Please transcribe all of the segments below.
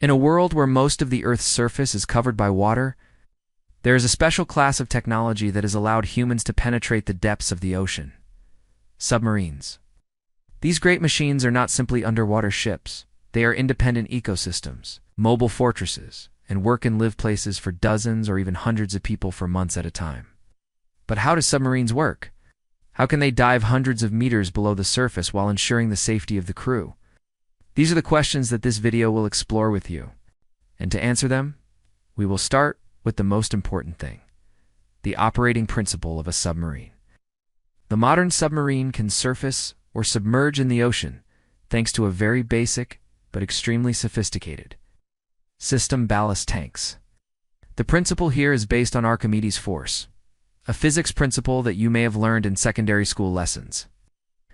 In a world where most of the Earth's surface is covered by water, there is a special class of technology that has allowed humans to penetrate the depths of the ocean: submarines. These great machines are not simply underwater ships. They are independent ecosystems, mobile fortresses, and work and live places for dozens or even hundreds of people for months at a time. But how do submarines work? How can they dive hundreds of meters below the surface while ensuring the safety of the crew? These are the questions that this video will explore with you. And to answer them, we will start with the most important thing: the operating principle of a submarine. The modern submarine can surface or submerge in the ocean thanks to a very basic but extremely sophisticated system: ballast tanks. The principle here is based on Archimedes' force, a physics principle that you may have learned in secondary school lessons.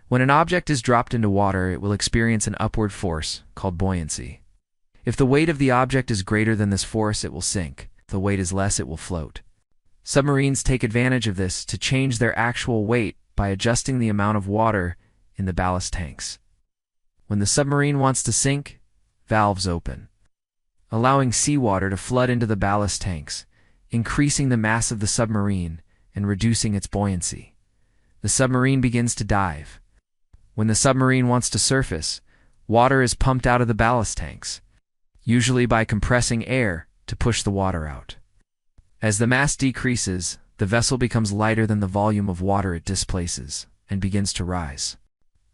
When an object is dropped into water, it will experience an upward force called buoyancy. If the weight of the object is greater than this force, it will sink. If the weight is less, it will float. Submarines take advantage of this to change their actual weight by adjusting the amount of water in the ballast tanks. When the submarine wants to sink, valves open, allowing seawater to flood into the ballast tanks, increasing the mass of the submarine and reducing its buoyancy. The submarine begins to dive. When the submarine wants to surface, water is pumped out of the ballast tanks, usually by compressing air to push the water out. As the mass decreases, the vessel becomes lighter than the volume of water it displaces and begins to rise.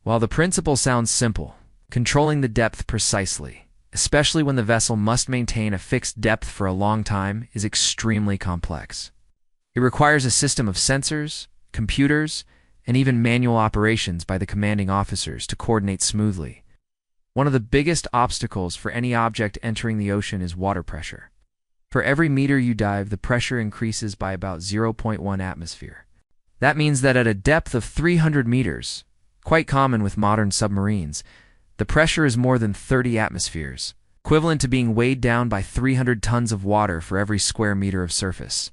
While the principle sounds simple, controlling the depth precisely, especially when the vessel must maintain a fixed depth for a long time, is extremely complex. It requires a system of sensors, computers, and even manual operations by the commanding officers to coordinate smoothly. One of the biggest obstacles for any object entering the ocean is water pressure. For every meter you dive, the pressure increases by about 0.1 atmosphere. That means that at a depth of 300 meters, quite common with modern submarines, the pressure is more than 30 atmospheres, equivalent to being weighed down by 300 tons of water for every square meter of surface.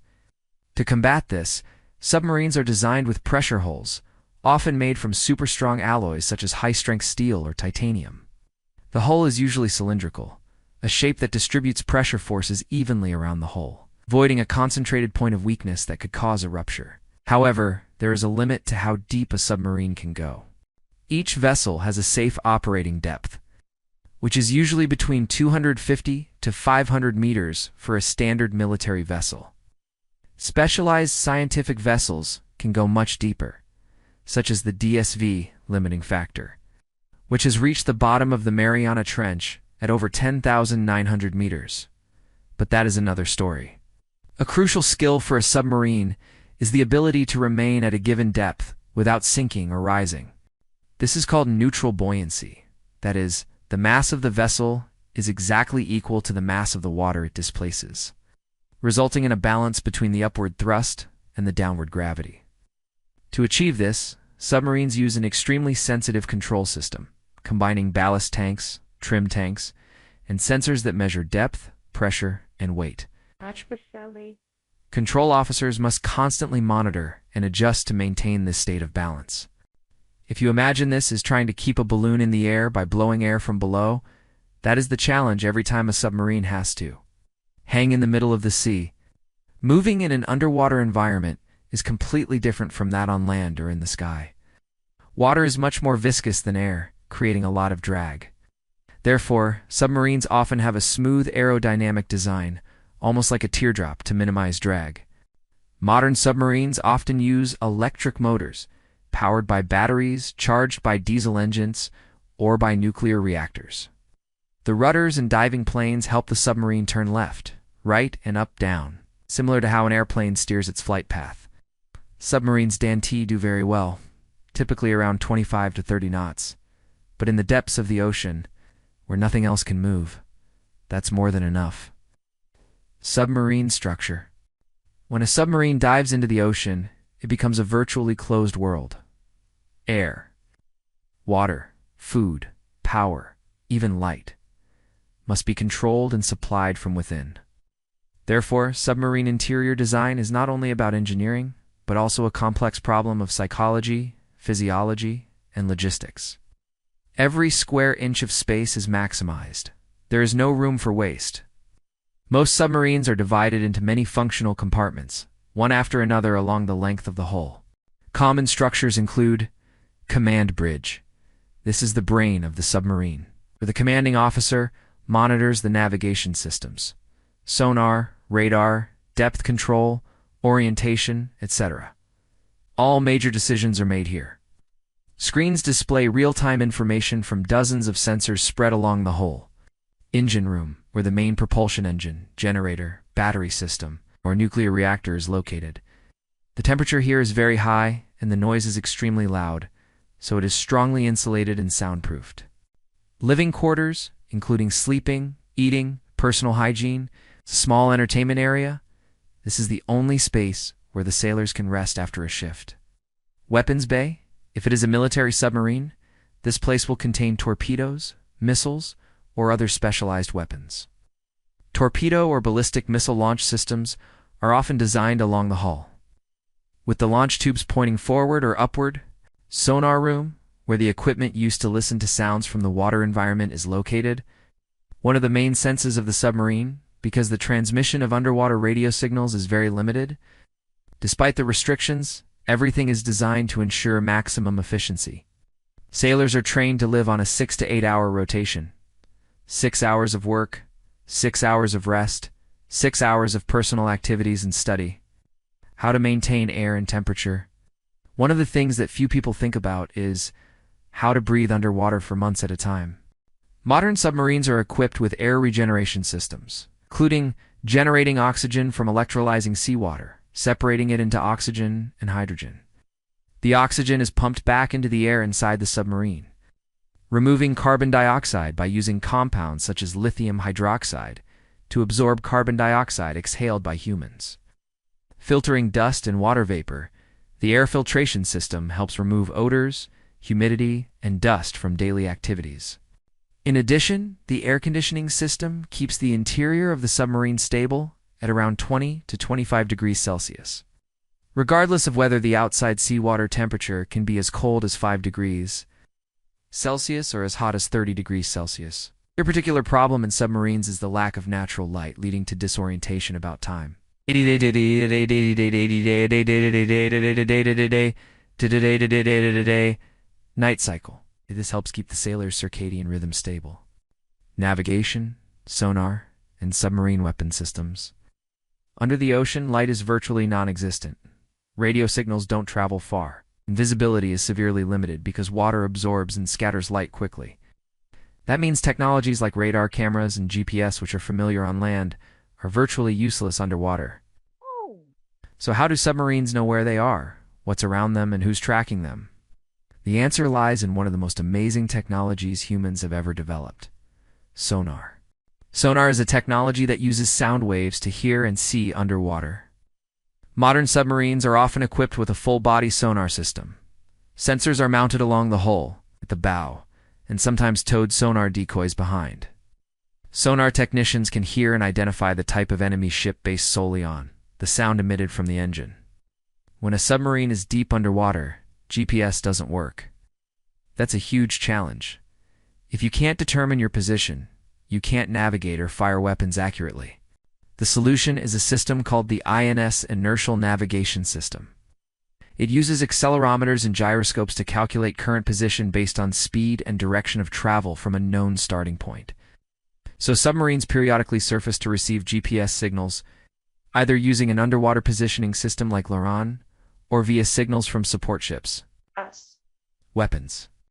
To combat this, submarines are designed with pressure hulls, often made from super strong alloys such as high-strength steel or titanium. The hull is usually cylindrical, a shape that distributes pressure forces evenly around the hull, avoiding a concentrated point of weakness that could cause a rupture. However, there is a limit to how deep a submarine can go. Each vessel has a safe operating depth, which is usually between 250 to 500 meters for a standard military vessel. Specialized scientific vessels can go much deeper, such as the DSV limiting factor, which has reached the bottom of the Mariana Trench at over 10,900 meters. But that is another story. A crucial skill for a submarine is the ability to remain at a given depth without sinking or rising. This is called neutral buoyancy. That is, the mass of the vessel is exactly equal to the mass of the water it displaces, resulting in a balance between the upward thrust and the downward gravity. To achieve this, submarines use an extremely sensitive control system, combining ballast tanks, trim tanks, and sensors that measure depth, pressure, and weight. Control officers must constantly monitor and adjust to maintain this state of balance. If you imagine this as trying to keep a balloon in the air by blowing air from below, that is the challenge every time a submarine has to hang in the middle of the sea. Moving in an underwater environment is completely different from that on land or in the sky. Water is much more viscous than air, creating a lot of drag. Therefore, submarines often have a smooth aerodynamic design, almost like a teardrop, to minimize drag. Modern submarines often use electric motors, powered by batteries, charged by diesel engines, or by nuclear reactors. The rudders and diving planes help the submarine turn left, right, and up, down, similar to how an airplane steers its flight path. Submarines do very well, typically around 25 to 30 knots. But in the depths of the ocean, where nothing else can move, that's more than enough. Submarine structure. When a submarine dives into the ocean, it becomes a virtually closed world. Air, water, food, power, even light must be controlled and supplied from within. Therefore, submarine interior design is not only about engineering, but also a complex problem of psychology, physiology, and logistics. Every square inch of space is maximized, There is no room for waste. Most submarines are divided into many functional compartments, one after another along the length of the hull. Common structures include command bridge. This is the brain of the submarine, where the commanding officer monitors the navigation systems, sonar, radar, depth control, orientation, etc. All major decisions are made here. Screens display real-time information from dozens of sensors spread along the hull. Engine room, where the main propulsion engine, generator, battery system, or nuclear reactor is located. The temperature here is very high and the noise is extremely loud, so it is strongly insulated and soundproofed. Living quarters, including sleeping, eating, personal hygiene, small entertainment area. This is the only space where the sailors can rest after a shift. Weapons bay. If it is a military submarine, this place will contain torpedoes, missiles, or other specialized weapons. Torpedo or ballistic missile launch systems are often designed along the hull, with the launch tubes pointing forward or upward. Sonar room, where the equipment used to listen to sounds from the water environment is located. One of the main senses of the submarine, because the transmission of underwater radio signals is very limited. Despite the restrictions, everything is designed to ensure maximum efficiency. Sailors are trained to live on a 6 to 8 hour rotation. 6 hours of work, 6 hours of rest, 6 hours of personal activities and study. How to maintain air and temperature. One of the things that few people think about is how to breathe underwater for months at a time. Modern submarines are equipped with air regeneration systems, including generating oxygen from electrolyzing seawater, separating it into oxygen and hydrogen. The oxygen is pumped back into the air inside the submarine. Removing carbon dioxide by using compounds such as lithium hydroxide to absorb carbon dioxide exhaled by humans. Filtering dust and water vapor. The air filtration system helps remove odors, humidity, and dust from daily activities. In addition, the air conditioning system keeps the interior of the submarine stable at around 20 to 25 degrees Celsius. Regardless of whether the outside seawater temperature can be as cold as 5 degrees Celsius or as hot as 30 degrees Celsius. A particular problem in submarines is the lack of natural light, leading to disorientation about time. Night cycle. This helps keep the sailor's circadian rhythm stable. Navigation, sonar, and submarine weapon systems. Under the ocean, light is virtually non-existent. Radio signals don't travel far. Visibility is severely limited because water absorbs and scatters light quickly. That means technologies like radar cameras and GPS, which are familiar on land, are virtually useless underwater. So how do submarines know where they are, what's around them, and who's tracking them? The answer lies in one of the most amazing technologies humans have ever developed: sonar. Sonar is a technology that uses sound waves to hear and see underwater. Modern submarines are often equipped with a full-body sonar system. Sensors are mounted along the hull, at the bow, and sometimes towed sonar decoys behind. Sonar technicians can hear and identify the type of enemy ship based solely on the sound emitted from the engine. When a submarine is deep underwater, GPS doesn't work. That's a huge challenge. If you can't determine your position, you can't navigate or fire weapons accurately. The solution is a system called the INS Inertial Navigation System. It uses accelerometers and gyroscopes to calculate current position based on speed and direction of travel from a known starting point. So submarines periodically surface to receive GPS signals, either using an underwater positioning system like LORAN, or via signals from support ships. Weapons.